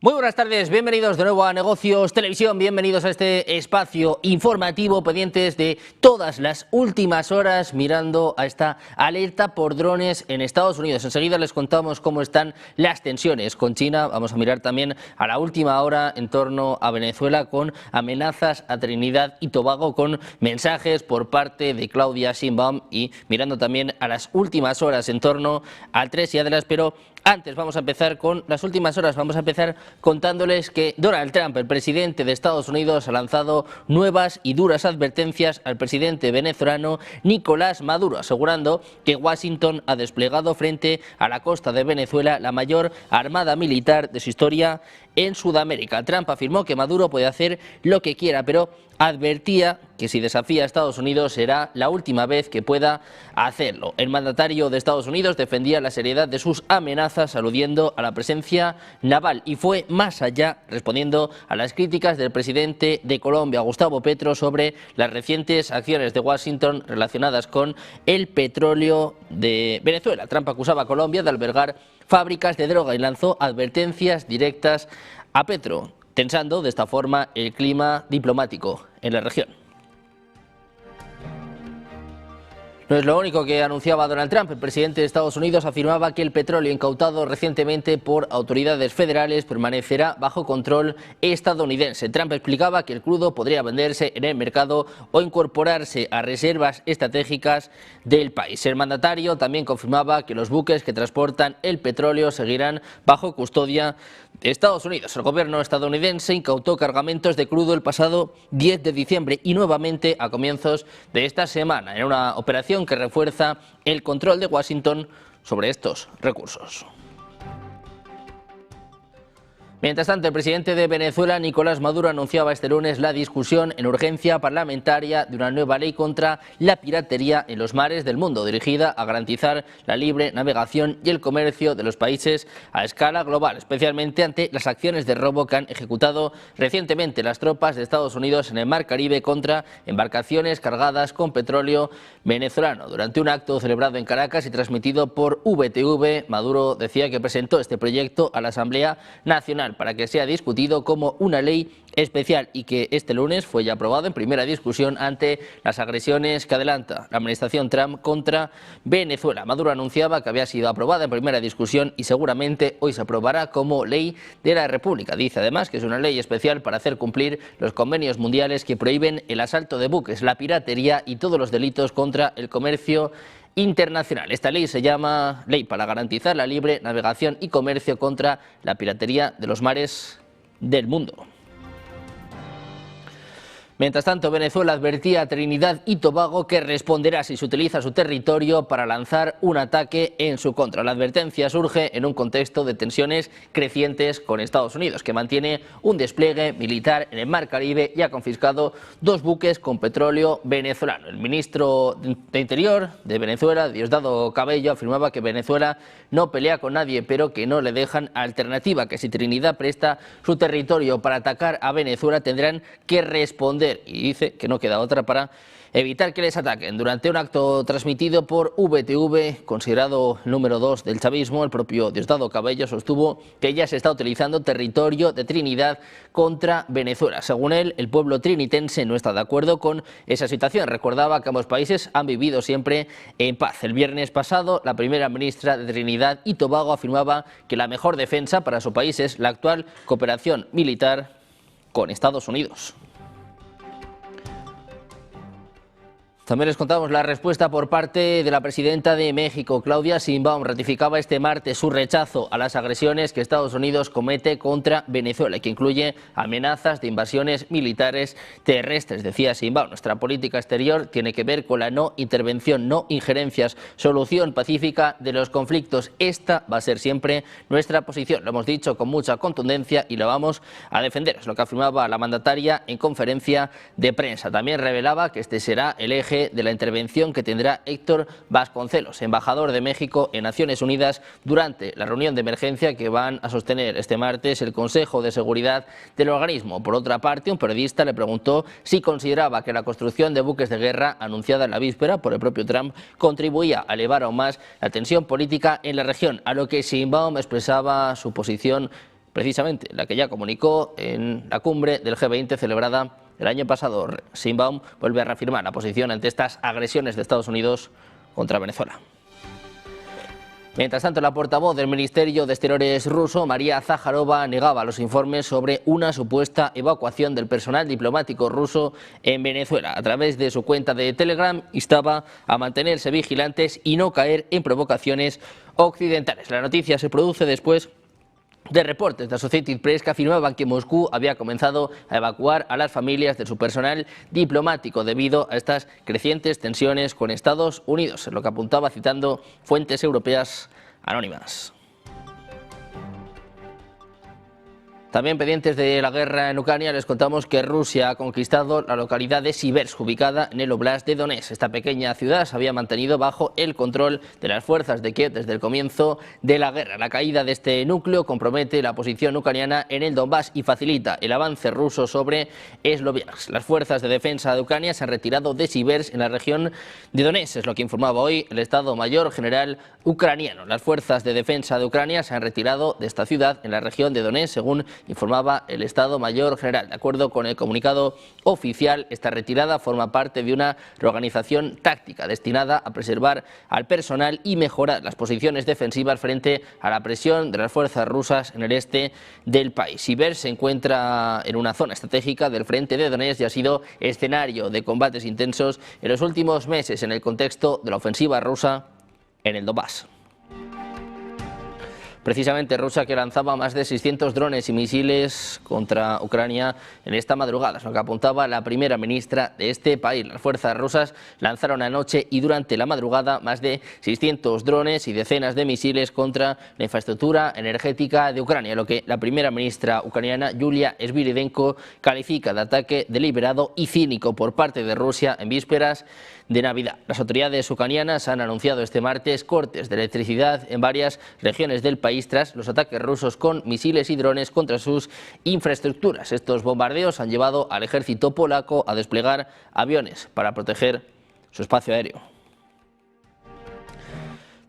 Muy buenas tardes, bienvenidos de nuevo a Negocios Televisión, bienvenidos a este espacio informativo pendientes de todas las últimas horas mirando a esta alerta por drones en Estados Unidos. Enseguida les contamos cómo están las tensiones con China, vamos a mirar también a la última hora en torno a Venezuela con amenazas a Trinidad y Tobago, con mensajes por parte de Claudia Sheinbaum y mirando también a las últimas horas en torno al 3 y Adelas, pero antes vamos a empezar con las últimas horas, vamos a empezar contándoles que Donald Trump, el presidente de Estados Unidos, ha lanzado nuevas y duras advertencias al presidente venezolano Nicolás Maduro, asegurando que Washington ha desplegado frente a la costa de Venezuela la mayor armada militar de su historia en Sudamérica. Trump afirmó que Maduro puede hacer lo que quiera, pero advertía que si desafía a Estados Unidos será la última vez que pueda hacerlo. El mandatario de Estados Unidos defendía la seriedad de sus amenazas, aludiendo a la presencia naval, y fue más allá, respondiendo a las críticas del presidente de Colombia, Gustavo Petro, sobre las recientes acciones de Washington relacionadas con el petróleo de Venezuela. Trump acusaba a Colombia de albergar fábricas de droga y lanzó advertencias directas a Petro, tensando de esta forma el clima diplomático en la región. No es lo único que anunciaba Donald Trump. El presidente de Estados Unidos afirmaba que el petróleo incautado recientemente por autoridades federales permanecerá bajo control estadounidense. Trump explicaba que el crudo podría venderse en el mercado o incorporarse a reservas estratégicas del país. El mandatario también confirmaba que los buques que transportan el petróleo seguirán bajo custodia de Estados Unidos. El gobierno estadounidense incautó cargamentos de crudo el pasado 10 de diciembre y nuevamente a comienzos de esta semana, en una operación que refuerza el control de Washington sobre estos recursos. Mientras tanto, el presidente de Venezuela, Nicolás Maduro, anunciaba este lunes la discusión en urgencia parlamentaria de una nueva ley contra la piratería en los mares del mundo, dirigida a garantizar la libre navegación y el comercio de los países a escala global, especialmente ante las acciones de robo que han ejecutado recientemente las tropas de Estados Unidos en el Mar Caribe contra embarcaciones cargadas con petróleo venezolano. Durante un acto celebrado en Caracas y transmitido por VTV, Maduro decía que presentó este proyecto a la Asamblea Nacional para que sea discutido como una ley especial y que este lunes fue ya aprobado en primera discusión ante las agresiones que adelanta la administración Trump contra Venezuela. Maduro anunciaba que había sido aprobada en primera discusión y seguramente hoy se aprobará como ley de la República. Dice además que es una ley especial para hacer cumplir los convenios mundiales que prohíben el asalto de buques, la piratería y todos los delitos contra el comercio internacional. Esta ley se llama Ley para garantizar la libre navegación y comercio contra la piratería de los mares del mundo. Mientras tanto, Venezuela advertía a Trinidad y Tobago que responderá si se utiliza su territorio para lanzar un ataque en su contra. La advertencia surge en un contexto de tensiones crecientes con Estados Unidos, que mantiene un despliegue militar en el Mar Caribe y ha confiscado 2 buques con petróleo venezolano. El ministro de Interior de Venezuela, Diosdado Cabello, afirmaba que Venezuela no pelea con nadie, pero que no le dejan alternativa, que si Trinidad presta su territorio para atacar a Venezuela tendrán que responder, y dice que no queda otra para evitar que les ataquen. Durante un acto transmitido por VTV, considerado el número 2 del chavismo, el propio Diosdado Cabello sostuvo que ya se está utilizando territorio de Trinidad contra Venezuela. Según él, el pueblo trinitense no está de acuerdo con esa situación. Recordaba que ambos países han vivido siempre en paz. El viernes pasado, la primera ministra de Trinidad y Tobago afirmaba que la mejor defensa para su país es la actual cooperación militar con Estados Unidos. También les contamos la respuesta por parte de la presidenta de México. Claudia Sheinbaum ratificaba este martes su rechazo a las agresiones que Estados Unidos comete contra Venezuela, que incluye amenazas de invasiones militares terrestres. Decía Sheinbaum, nuestra política exterior tiene que ver con la no intervención, no injerencias, solución pacífica de los conflictos. Esta va a ser siempre nuestra posición. Lo hemos dicho con mucha contundencia y lo vamos a defender. Es lo que afirmaba la mandataria en conferencia de prensa. También revelaba que este será el eje de la intervención que tendrá Héctor Vasconcelos, embajador de México en Naciones Unidas, durante la reunión de emergencia que van a sostener este martes el Consejo de Seguridad del organismo. Por otra parte, un periodista le preguntó si consideraba que la construcción de buques de guerra anunciada en la víspera por el propio Trump contribuía a elevar aún más la tensión política en la región, a lo que Sheinbaum expresaba su posición precisamente la que ya comunicó en la cumbre del G20 celebrada el año pasado. Sheinbaum vuelve a reafirmar la posición ante estas agresiones de Estados Unidos contra Venezuela. Mientras tanto, la portavoz del Ministerio de Exteriores ruso, María Zakharova, negaba los informes sobre una supuesta evacuación del personal diplomático ruso en Venezuela. A través de su cuenta de Telegram, instaba a mantenerse vigilantes y no caer en provocaciones occidentales. La noticia se produce después de reportes de Associated Press que afirmaban que Moscú había comenzado a evacuar a las familias de su personal diplomático debido a estas crecientes tensiones con Estados Unidos, lo que apuntaba citando fuentes europeas anónimas. También pendientes de la guerra en Ucrania, les contamos que Rusia ha conquistado la localidad de Siversk, ubicada en el Oblast de Donetsk. Esta pequeña ciudad se había mantenido bajo el control de las fuerzas de Kiev desde el comienzo de la guerra. La caída de este núcleo compromete la posición ucraniana en el Donbass y facilita el avance ruso sobre Sloviansk. Las fuerzas de defensa de Ucrania se han retirado de Siversk en la región de Donetsk, es lo que informaba hoy el Estado Mayor General ucraniano. Las fuerzas de defensa de Ucrania se han retirado de esta ciudad en la región de Donetsk, según informaba el Estado Mayor General. De acuerdo con el comunicado oficial, esta retirada forma parte de una reorganización táctica destinada a preservar al personal y mejorar las posiciones defensivas frente a la presión de las fuerzas rusas en el este del país. Siversk se encuentra en una zona estratégica del frente de Donetsk y ha sido escenario de combates intensos en los últimos meses en el contexto de la ofensiva rusa en el Donbass. Precisamente Rusia, que lanzaba más de 600 drones y misiles contra Ucrania en esta madrugada, es lo que apuntaba la primera ministra de este país. Las fuerzas rusas lanzaron anoche y durante la madrugada más de 600 drones y decenas de misiles contra la infraestructura energética de Ucrania, lo que la primera ministra ucraniana, Yulia Sviridenko, califica de ataque deliberado y cínico por parte de Rusia en vísperas de Navidad. Las autoridades ucranianas han anunciado este martes cortes de electricidad en varias regiones del país tras los ataques rusos con misiles y drones contra sus infraestructuras. Estos bombardeos han llevado al ejército polaco a desplegar aviones para proteger su espacio aéreo.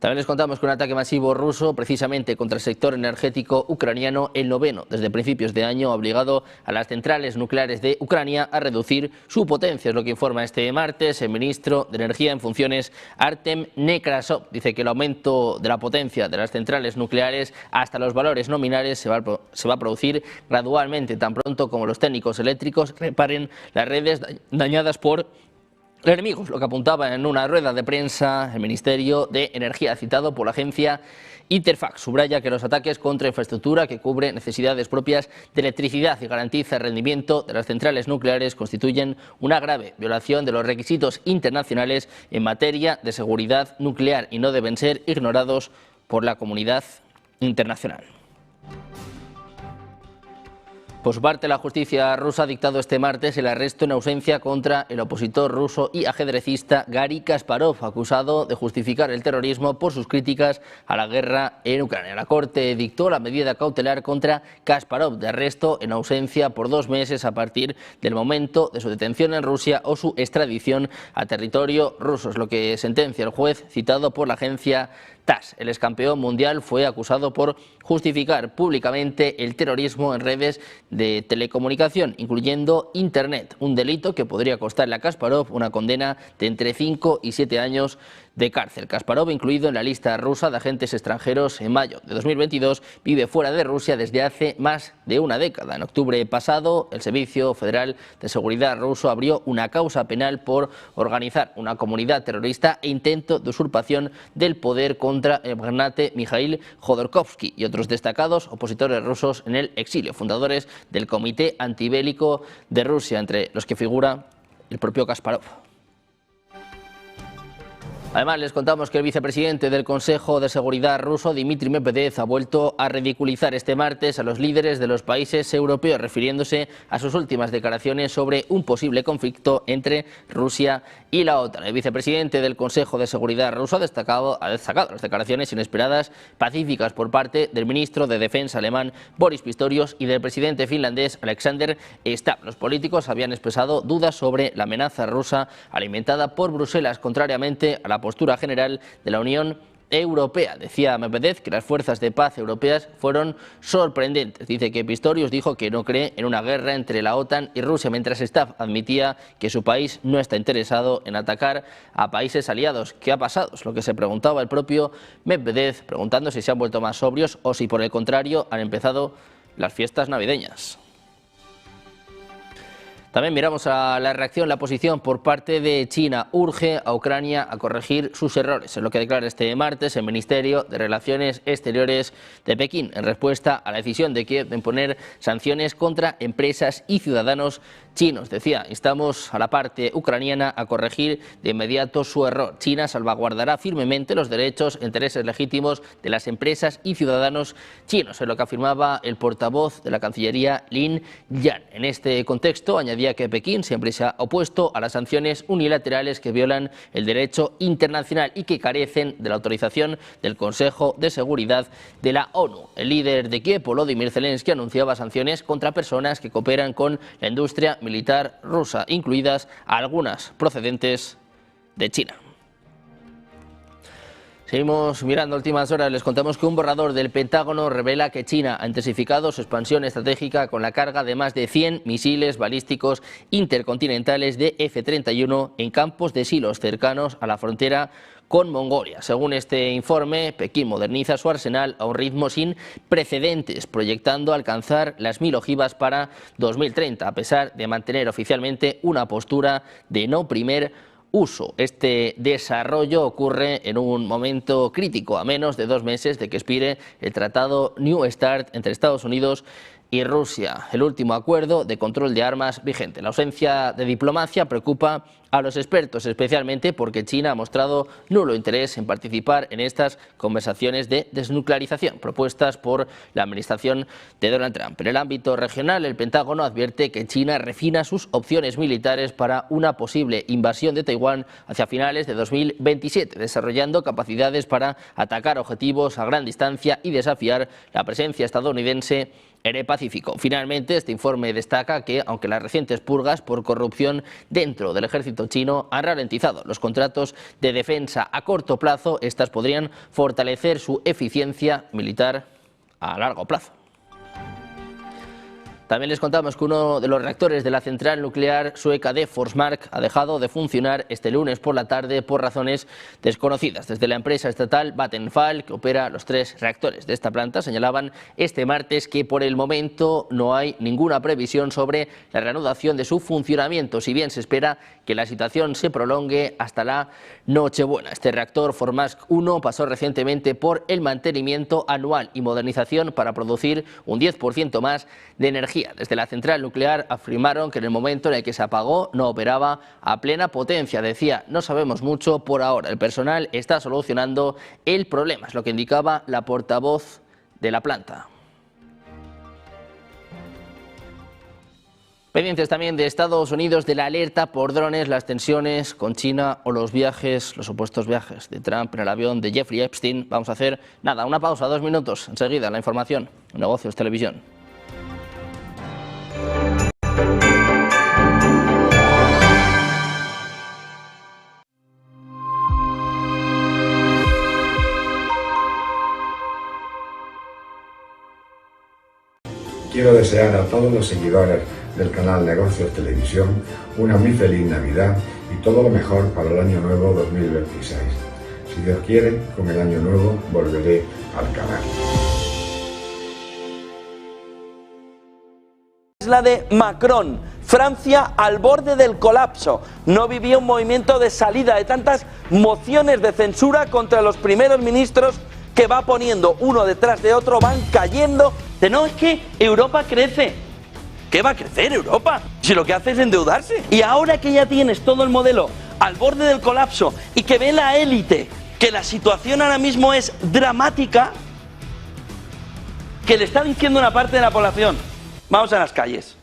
También les contamos que un ataque masivo ruso, precisamente contra el sector energético ucraniano, el noveno desde principios de año, ha obligado a las centrales nucleares de Ucrania a reducir su potencia. Es lo que informa este martes el ministro de Energía en funciones, Artem Nekrasov. Dice que el aumento de la potencia de las centrales nucleares hasta los valores nominales se va a producir gradualmente, tan pronto como los técnicos eléctricos reparen las redes dañadas por enemigos, lo que apuntaba en una rueda de prensa el Ministerio de Energía, citado por la agencia Interfax. Subraya que los ataques contra infraestructura que cubre necesidades propias de electricidad y garantiza el rendimiento de las centrales nucleares constituyen una grave violación de los requisitos internacionales en materia de seguridad nuclear y no deben ser ignorados por la comunidad internacional. Por su parte, la justicia rusa ha dictado este martes el arresto en ausencia contra el opositor ruso y ajedrecista Gary Kasparov, acusado de justificar el terrorismo por sus críticas a la guerra en Ucrania. La Corte dictó la medida cautelar contra Kasparov de arresto en ausencia por 2 meses a partir del momento de su detención en Rusia o su extradición a territorio ruso, es lo que sentencia el juez citado por la agencia TASS. El excampeón mundial fue acusado por justificar públicamente el terrorismo en redes de telecomunicación, incluyendo Internet, un delito que podría costarle a Kasparov una condena de entre 5 y 7 años de cárcel. Kasparov, incluido en la lista rusa de agentes extranjeros en mayo de 2022, vive fuera de Rusia desde hace más de una década. En octubre pasado, el Servicio Federal de Seguridad ruso abrió una causa penal por organizar una comunidad terrorista e intento de usurpación del poder contra el magnate Mikhail Jodorkovsky y otros destacados opositores rusos en el exilio, fundadores del Comité Antibélico de Rusia, entre los que figura el propio Kasparov. Además, les contamos que el vicepresidente del Consejo de Seguridad ruso, Dmitry Medvedev, ha vuelto a ridiculizar este martes a los líderes de los países europeos, refiriéndose a sus últimas declaraciones sobre un posible conflicto entre Rusia y la OTAN. El vicepresidente del Consejo de Seguridad ruso ha destacado las declaraciones inesperadas pacíficas por parte del ministro de Defensa alemán, Boris Pistorius, y del presidente finlandés, Alexander Stubb. Los políticos habían expresado dudas sobre la amenaza rusa alimentada por Bruselas, contrariamente a la postura general de la Unión europea. Decía Medvedev que las fuerzas de paz europeas fueron sorprendentes. Dice que Pistorius dijo que no cree en una guerra entre la OTAN y Rusia, mientras Staff admitía que su país no está interesado en atacar a países aliados. ¿Qué ha pasado? Es lo que se preguntaba el propio Medvedev, preguntando si se han vuelto más sobrios o si por el contrario han empezado las fiestas navideñas. También miramos a la reacción, la posición por parte de China. Urge a Ucrania a corregir sus errores. Es lo que declara este martes el Ministerio de Relaciones Exteriores de Pekín, en respuesta a la decisión de Kiev de imponer sanciones contra empresas y ciudadanos chinos. Decía, instamos a la parte ucraniana a corregir de inmediato su error. China salvaguardará firmemente los derechos e intereses legítimos de las empresas y ciudadanos chinos, es lo que afirmaba el portavoz de la Cancillería Lin Yan. En este contexto añadía que Pekín siempre se ha opuesto a las sanciones unilaterales que violan el derecho internacional y que carecen de la autorización del Consejo de Seguridad de la ONU. El líder de Kiev, Volodymyr Zelensky, anunciaba sanciones contra personas que cooperan con la industria militar rusa, incluidas algunas procedentes de China. Seguimos mirando últimas horas. Les contamos que un borrador del Pentágono revela que China ha intensificado su expansión estratégica con la carga de más de 100 misiles balísticos intercontinentales de F-31 en campos de silos cercanos a la frontera con Mongolia. Según este informe, Pekín moderniza su arsenal a un ritmo sin precedentes, proyectando alcanzar las 1000 ojivas para 2030, a pesar de mantener oficialmente una postura de no primer uso. Este desarrollo ocurre en un momento crítico, a menos de 2 meses de que expire el tratado New START entre Estados Unidos y Rusia, el último acuerdo de control de armas vigente. La ausencia de diplomacia preocupa a los expertos, especialmente porque China ha mostrado nulo interés en participar en estas conversaciones de desnuclearización propuestas por la administración de Donald Trump. En el ámbito regional, el Pentágono advierte que China refina sus opciones militares para una posible invasión de Taiwán hacia finales de 2027, desarrollando capacidades para atacar objetivos a gran distancia y desafiar la presencia estadounidense en el Pacífico. Finalmente, este informe destaca que, aunque las recientes purgas por corrupción dentro del ejército chino han ralentizado los contratos de defensa a corto plazo, estas podrían fortalecer su eficiencia militar a largo plazo. También les contamos que uno de los reactores de la central nuclear sueca de Forsmark ha dejado de funcionar este lunes por la tarde por razones desconocidas. Desde la empresa estatal Vattenfall, que opera los 3 reactores de esta planta, señalaban este martes que por el momento no hay ninguna previsión sobre la reanudación de su funcionamiento, si bien se espera que la situación se prolongue hasta la Nochebuena. Este reactor Forsmark 1 pasó recientemente por el mantenimiento anual y modernización para producir un 10% más de energía. Desde la central nuclear afirmaron que en el momento en el que se apagó no operaba a plena potencia. Decía, no sabemos mucho por ahora, el personal está solucionando el problema, es lo que indicaba la portavoz de la planta. Pendientes también de Estados Unidos de la alerta por drones, las tensiones con China o los viajes, los supuestos viajes de Trump en el avión de Jeffrey Epstein. Vamos a hacer una pausa, 2 minutos, enseguida la información, Negocios Televisión. Quiero desear a todos los seguidores del canal Negocios Televisión una muy feliz Navidad y todo lo mejor para el año nuevo 2026. Si Dios quiere, con el año nuevo volveré al canal. Es la de Macron. Francia al borde del colapso. No vivía un movimiento de salida de tantas mociones de censura contra los primeros ministros que va poniendo uno detrás de otro, van cayendo. No, es que Europa crece. ¿Qué va a crecer Europa? Si lo que hace es endeudarse. Y ahora que ya tienes todo el modelo al borde del colapso y que ve la élite que la situación ahora mismo es dramática, que le está diciendo una parte de la población, vamos a las calles.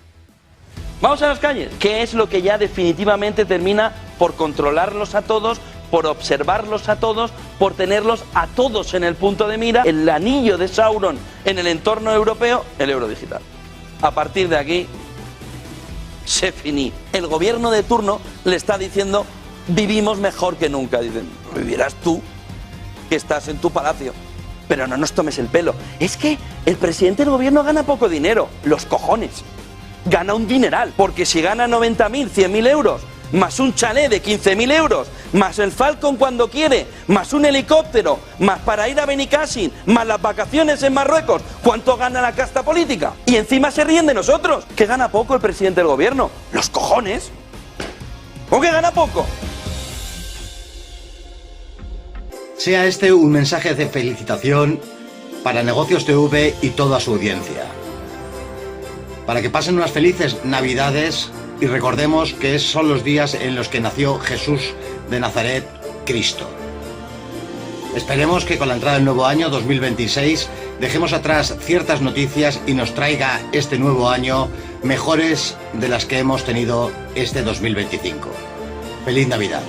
Vamos a las calles. ¿Qué es lo que ya definitivamente termina por controlarlos a todos, por observarlos a todos, por tenerlos a todos en el punto de mira? El anillo de Sauron en el entorno europeo, el euro digital. A partir de aquí, se finí. El gobierno de turno le está diciendo, vivimos mejor que nunca. Dicen, ¿vivirás tú? que estás en tu palacio. Pero no nos tomes el pelo. Es que el presidente del gobierno gana poco dinero, los cojones. Gana un dineral, porque si gana 90.000, 100.000 euros, más un chalet de 15.000 euros, más el Falcon cuando quiere, más un helicóptero, más para ir a Benicassin, más las vacaciones en Marruecos, ¿cuánto gana la casta política? Y encima se ríen de nosotros, que gana poco el presidente del gobierno. ¡Los cojones! ¿O que gana poco? Sea este un mensaje de felicitación para Negocios TV y toda su audiencia. Para que pasen unas felices Navidades y recordemos que son los días en los que nació Jesús de Nazaret, Cristo. Esperemos que con la entrada del nuevo año 2026 dejemos atrás ciertas noticias y nos traiga este nuevo año mejores de las que hemos tenido este 2025. ¡Feliz Navidad!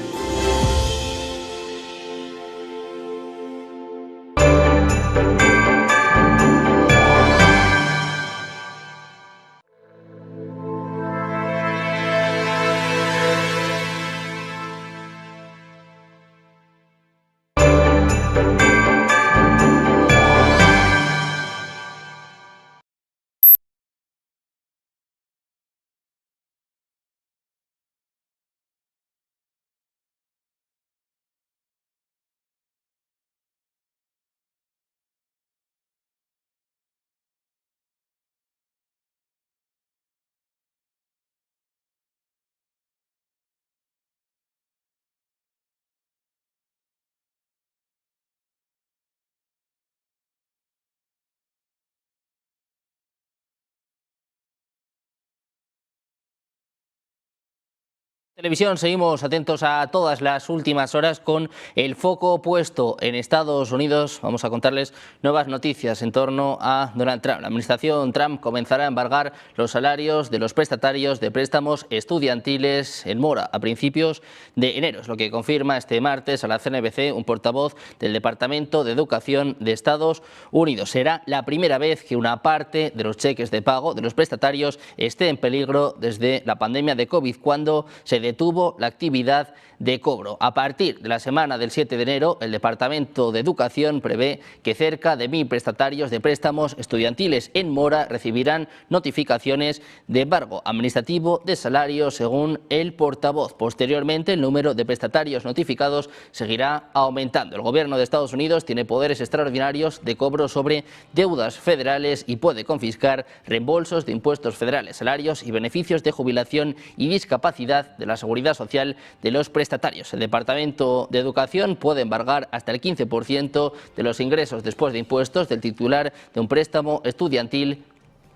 Televisión, seguimos atentos a todas las últimas horas con el foco puesto en Estados Unidos. Vamos a contarles nuevas noticias en torno a Donald Trump. La administración Trump comenzará a embargar los salarios de los prestatarios de préstamos estudiantiles en mora a principios de enero. Es lo que confirma este martes a la CNBC un portavoz del Departamento de Educación de Estados Unidos. Será la primera vez que una parte de los cheques de pago de los prestatarios esté en peligro desde la pandemia de COVID, cuando se detuvo la actividad de cobro. A partir de la semana del 7 de enero, el Departamento de Educación prevé que cerca de 1.000 prestatarios de préstamos estudiantiles en mora recibirán notificaciones de embargo administrativo de salario, según el portavoz. Posteriormente, el número de prestatarios notificados seguirá aumentando. El Gobierno de Estados Unidos tiene poderes extraordinarios de cobro sobre deudas federales y puede confiscar reembolsos de impuestos federales, salarios y beneficios de jubilación y discapacidad de la Seguridad Social de los prestatarios. El Departamento de Educación puede embargar hasta el 15% de los ingresos después de impuestos del titular de un préstamo estudiantil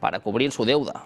para cubrir su deuda.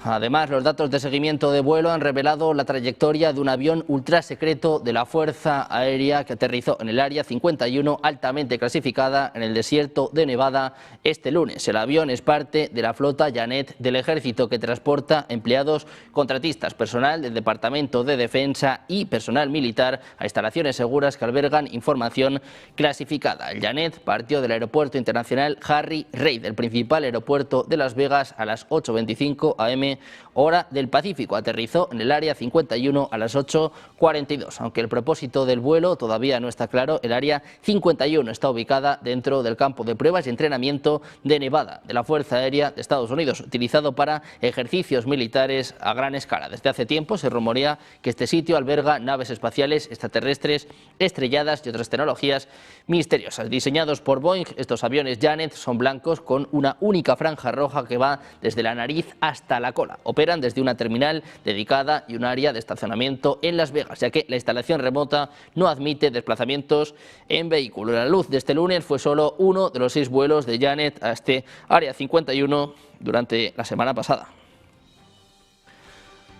Además, los datos de seguimiento de vuelo han revelado la trayectoria de un avión ultrasecreto de la Fuerza Aérea que aterrizó en el Área 51, altamente clasificada en el desierto de Nevada este lunes. El avión es parte de la flota Janet del Ejército, que transporta empleados contratistas, personal del Departamento de Defensa y personal militar a instalaciones seguras que albergan información clasificada. El Janet partió del Aeropuerto Internacional Harry Reid, el principal aeropuerto de Las Vegas, a las 8:25 am hora del Pacífico. Aterrizó en el Área 51 a las 8:42. Aunque el propósito del vuelo todavía no está claro, el Área 51 está ubicada dentro del campo de pruebas y entrenamiento de Nevada de la Fuerza Aérea de Estados Unidos, utilizado para ejercicios militares a gran escala. Desde hace tiempo se rumorea que este sitio alberga naves espaciales extraterrestres estrelladas y otras tecnologías misteriosas. Diseñados por Boeing, estos aviones Janet son blancos con una única franja roja que va desde la nariz hasta la cola. Operan desde una terminal dedicada y un área de estacionamiento en Las Vegas, ya que la instalación remota no admite desplazamientos en vehículo. La luz de este lunes fue solo uno de los 6 vuelos de Janet a este Área 51 durante la semana pasada.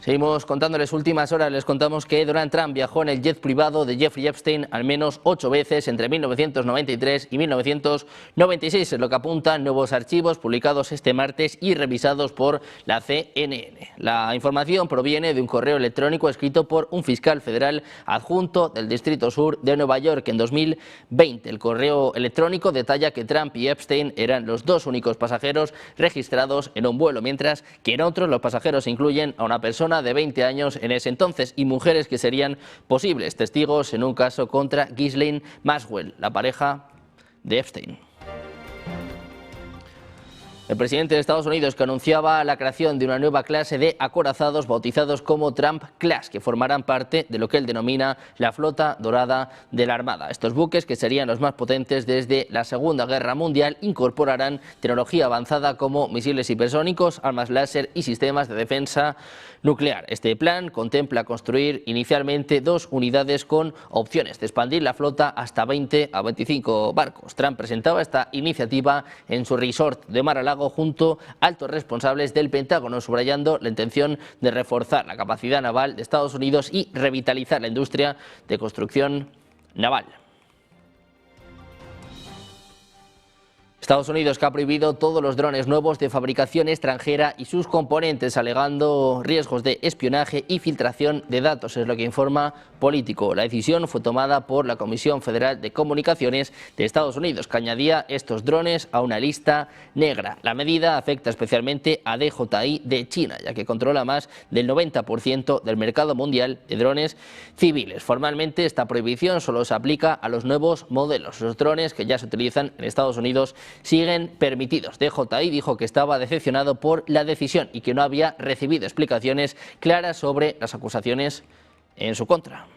Seguimos contándoles últimas horas. Les contamos que Donald Trump viajó en el jet privado de Jeffrey Epstein al menos 8 veces entre 1993 y 1996, es lo que apuntan nuevos archivos publicados este martes y revisados por la CNN. La información proviene de un correo electrónico escrito por un fiscal federal adjunto del Distrito Sur de Nueva York en 2020. El correo electrónico detalla que Trump y Epstein eran los 2 únicos pasajeros registrados en un vuelo, mientras que en otros los pasajeros incluyen a una persona persona de 20 años en ese entonces y mujeres que serían posibles testigos en un caso contra Ghislaine Maxwell, la pareja de Epstein. El presidente de Estados Unidos que anunciaba la creación de una nueva clase de acorazados bautizados como Trump Class, que formarán parte de lo que él denomina la flota dorada de la Armada. Estos buques, que serían los más potentes desde la Segunda Guerra Mundial, incorporarán tecnología avanzada como misiles hipersónicos, armas láser y sistemas de defensa nuclear. Este plan contempla construir inicialmente 2 unidades con opciones de expandir la flota hasta 20 a 25 barcos. Trump presentaba esta iniciativa en su resort de Mar-a-Lago junto a altos responsables del Pentágono, subrayando la intención de reforzar la capacidad naval de Estados Unidos y revitalizar la industria de construcción naval. Estados Unidos, que ha prohibido todos los drones nuevos de fabricación extranjera y sus componentes, alegando riesgos de espionaje y filtración de datos, es lo que informa Político. La decisión fue tomada por la Comisión Federal de Comunicaciones de Estados Unidos, que añadía estos drones a una lista negra. La medida afecta especialmente a DJI de China, ya que controla más del 90% del mercado mundial de drones civiles. Formalmente, esta prohibición solo se aplica a los nuevos modelos. Los drones que ya se utilizan en Estados Unidos siguen permitidos. DJI dijo que estaba decepcionado por la decisión y que no había recibido explicaciones claras sobre las acusaciones en su contra.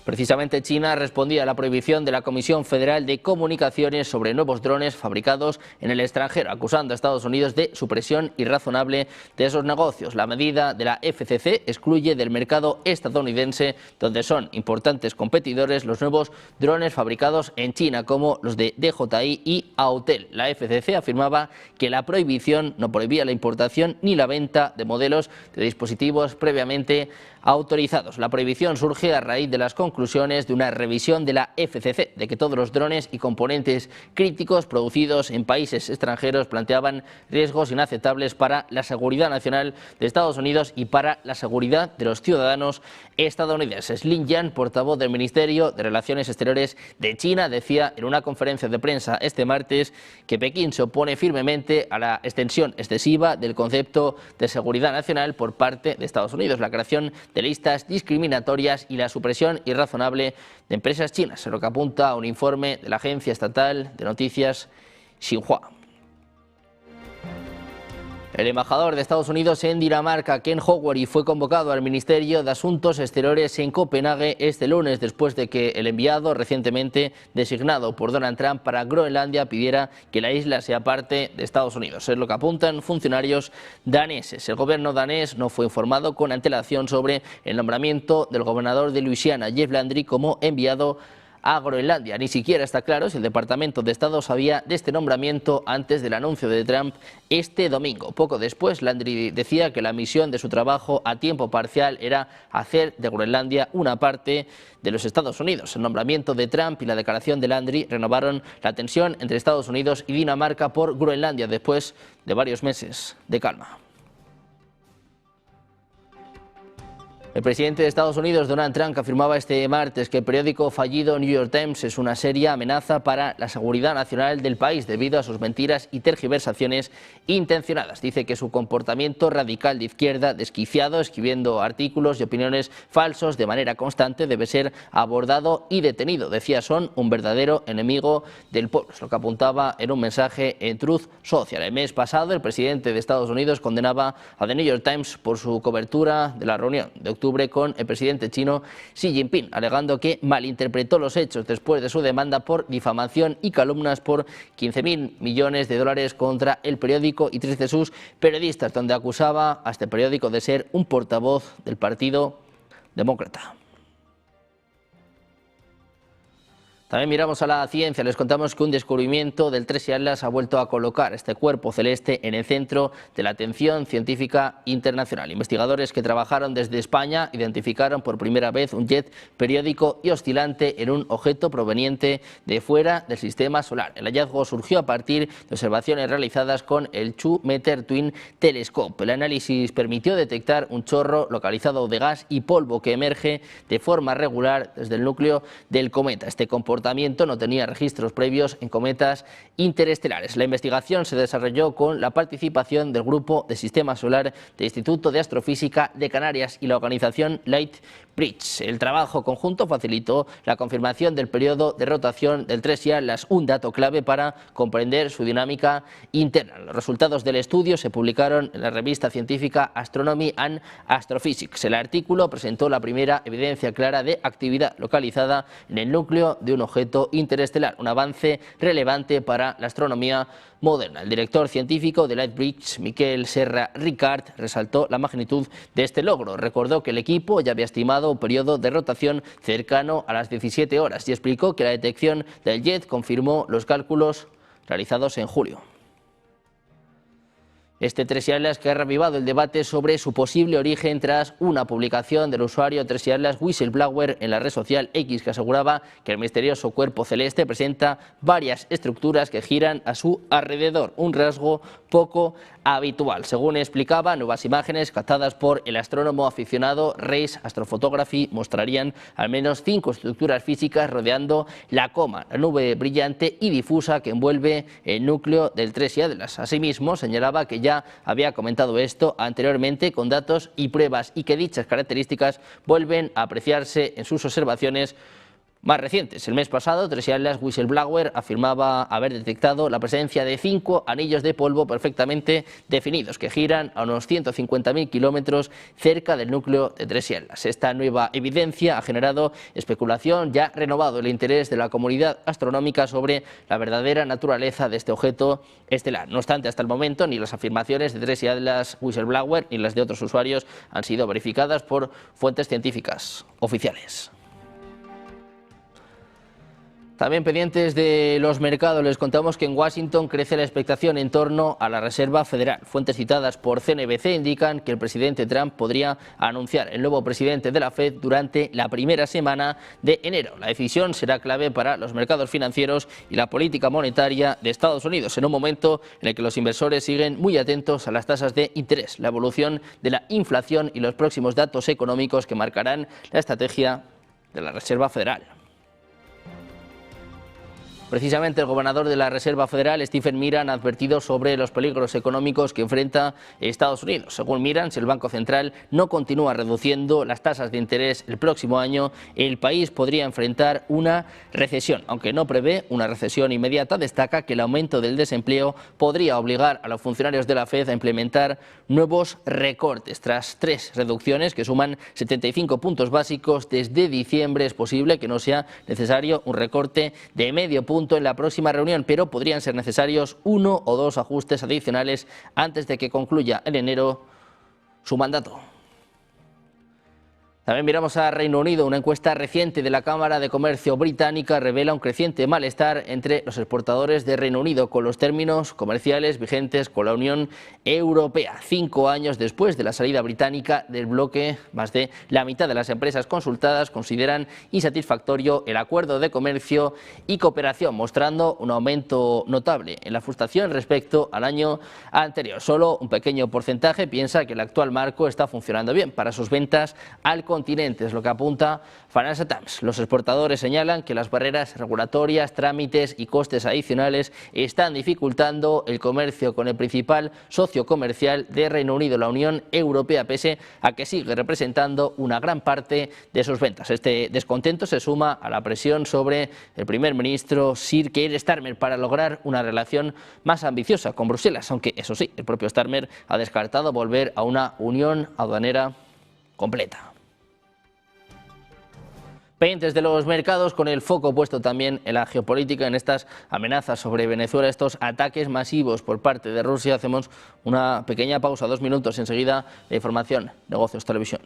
Precisamente China respondía a la prohibición de la Comisión Federal de Comunicaciones sobre nuevos drones fabricados en el extranjero, acusando a Estados Unidos de supresión irrazonable de esos negocios. La medida de la FCC excluye del mercado estadounidense, donde son importantes competidores, los nuevos drones fabricados en China, como los de DJI y Autel. La FCC afirmaba que la prohibición no prohibía la importación ni la venta de modelos de dispositivos previamente autorizados. La prohibición surge a raíz de las conclusiones de una revisión de la FCC, de que todos los drones y componentes críticos producidos en países extranjeros planteaban riesgos inaceptables para la seguridad nacional de Estados Unidos y para la seguridad de los ciudadanos estadounidenses. Lin Yan, portavoz del Ministerio de Relaciones Exteriores de China, decía en una conferencia de prensa este martes que Pekín se opone firmemente a la extensión excesiva del concepto de seguridad nacional por parte de Estados Unidos, la creación de listas discriminatorias y la supresión irrazonable de empresas chinas, en lo que apunta a un informe de la agencia estatal de noticias Xinhua. El embajador de Estados Unidos en Dinamarca, Ken Howery, fue convocado al Ministerio de Asuntos Exteriores en Copenhague este lunes, después de que el enviado recientemente designado por Donald Trump para Groenlandia pidiera que la isla sea parte de Estados Unidos. Es lo que apuntan funcionarios daneses. El gobierno danés no fue informado con antelación sobre el nombramiento del gobernador de Luisiana, Jeff Landry, como enviado a Groenlandia. Ni siquiera está claro si el Departamento de Estado sabía de este nombramiento antes del anuncio de Trump este domingo. Poco después, Landry decía que la misión de su trabajo a tiempo parcial era hacer de Groenlandia una parte de los Estados Unidos. El nombramiento de Trump y la declaración de Landry renovaron la tensión entre Estados Unidos y Dinamarca por Groenlandia después de varios meses de calma. El presidente de Estados Unidos, Donald Trump, afirmaba este martes que el periódico fallido New York Times es una seria amenaza para la seguridad nacional del país debido a sus mentiras y tergiversaciones intencionadas. Dice que su comportamiento radical de izquierda, desquiciado, escribiendo artículos y opiniones falsos de manera constante, debe ser abordado y detenido. Decía, son un verdadero enemigo del pueblo, es lo que apuntaba en un mensaje en Truth Social. El mes pasado, el presidente de Estados Unidos condenaba a The New York Times por su cobertura de la reunión de octubre con el presidente chino Xi Jinping, alegando que malinterpretó los hechos después de su demanda por difamación y calumnias por 15.000 millones de dólares contra el periódico y 3 de sus periodistas, donde acusaba a este periódico de ser un portavoz del Partido Demócrata. También miramos a la ciencia. Les contamos que un descubrimiento del Tracy Atlas ha vuelto a colocar este cuerpo celeste en el centro de la atención científica internacional. Investigadores que trabajaron desde España identificaron por primera vez un jet periódico y oscilante en un objeto proveniente de fuera del sistema solar. El hallazgo surgió a partir de observaciones realizadas con el 2-Meter Twin Telescope. El análisis permitió detectar un chorro localizado de gas y polvo que emerge de forma regular desde el núcleo del cometa. Este comportamiento comportamiento no tenía registros previos en cometas interestelares. La investigación se desarrolló con la participación del Grupo de Sistema Solar del Instituto de Astrofísica de Canarias y la organización Lightbridge. El trabajo conjunto facilitó la confirmación del periodo de rotación del 3i Atlas, un dato clave para comprender su dinámica interna. Los resultados del estudio se publicaron en la revista científica Astronomy and Astrophysics. El artículo presentó la primera evidencia clara de actividad localizada en el núcleo de un objeto interestelar, un avance relevante para la astronomía moderna. El director científico de Lightbridge, Miquel Serra Ricard, resaltó la magnitud de este logro. Recordó que el equipo ya había estimado un periodo de rotación cercano a las 17 horas y explicó que la detección del jet confirmó los cálculos realizados en julio. Este 3i Atlas que ha revivado el debate sobre su posible origen tras una publicación del usuario 3i Atlas Whistleblower en la red social X, que aseguraba que el misterioso cuerpo celeste presenta varias estructuras que giran a su alrededor, un rasgo poco habitual. Según explicaba, nuevas imágenes captadas por el astrónomo aficionado Race Astrophotography mostrarían al menos 5 estructuras físicas rodeando la coma, la nube brillante y difusa que envuelve el núcleo del 3i Atlas. Asimismo, señalaba que ya había comentado esto anteriormente con datos y pruebas y que dichas características vuelven a apreciarse en sus observaciones más recientes. El mes pasado, 3i Atlas Whistleblower afirmaba haber detectado la presencia de 5 anillos de polvo perfectamente definidos que giran a unos 150.000 kilómetros cerca del núcleo de 3i Atlas. Esta nueva evidencia ha generado especulación y ha renovado el interés de la comunidad astronómica sobre la verdadera naturaleza de este objeto estelar. No obstante, hasta el momento ni las afirmaciones de 3i Atlas Whistleblower ni las de otros usuarios han sido verificadas por fuentes científicas oficiales. También pendientes de los mercados, les contamos que en Washington crece la expectación en torno a la Reserva Federal. Fuentes citadas por CNBC indican que el presidente Trump podría anunciar el nuevo presidente de la Fed durante la primera semana de enero. La decisión será clave para los mercados financieros y la política monetaria de Estados Unidos, en un momento en el que los inversores siguen muy atentos a las tasas de interés, la evolución de la inflación y los próximos datos económicos que marcarán la estrategia de la Reserva Federal. Precisamente el gobernador de la Reserva Federal, Stephen Miran, ha advertido sobre los peligros económicos que enfrenta Estados Unidos. Según Miran, si el Banco Central no continúa reduciendo las tasas de interés el próximo año, el país podría enfrentar una recesión. Aunque no prevé una recesión inmediata, destaca que el aumento del desempleo podría obligar a los funcionarios de la Fed a implementar nuevos recortes. Tras 3 reducciones que suman 75 puntos básicos desde diciembre, es posible que no sea necesario un recorte de medio punto en la próxima reunión, pero podrían ser necesarios 1 o 2 ajustes adicionales antes de que concluya en enero su mandato. También miramos a Reino Unido. Una encuesta reciente de la Cámara de Comercio británica revela un creciente malestar entre los exportadores de Reino Unido con los términos comerciales vigentes con la Unión Europea. 5 años después de la salida británica del bloque, más de la mitad de las empresas consultadas consideran insatisfactorio el acuerdo de comercio y cooperación, mostrando un aumento notable en la frustración respecto al año anterior. Solo un pequeño porcentaje piensa que el actual marco está funcionando bien para sus ventas al continente, es lo que apunta Financial Times. Los exportadores señalan que las barreras regulatorias, trámites y costes adicionales están dificultando el comercio con el principal socio comercial de Reino Unido, la Unión Europea, pese a que sigue representando una gran parte de sus ventas. Este descontento se suma a la presión sobre el primer ministro Sir Keir Starmer para lograr una relación más ambiciosa con Bruselas, aunque eso sí, el propio Starmer ha descartado volver a una unión aduanera completa. Pendientes de los mercados, con el foco puesto también en la geopolítica, en estas amenazas sobre Venezuela, estos ataques masivos por parte de Rusia. Hacemos una pequeña pausa, 2 minutos, enseguida la información, negocios, televisión.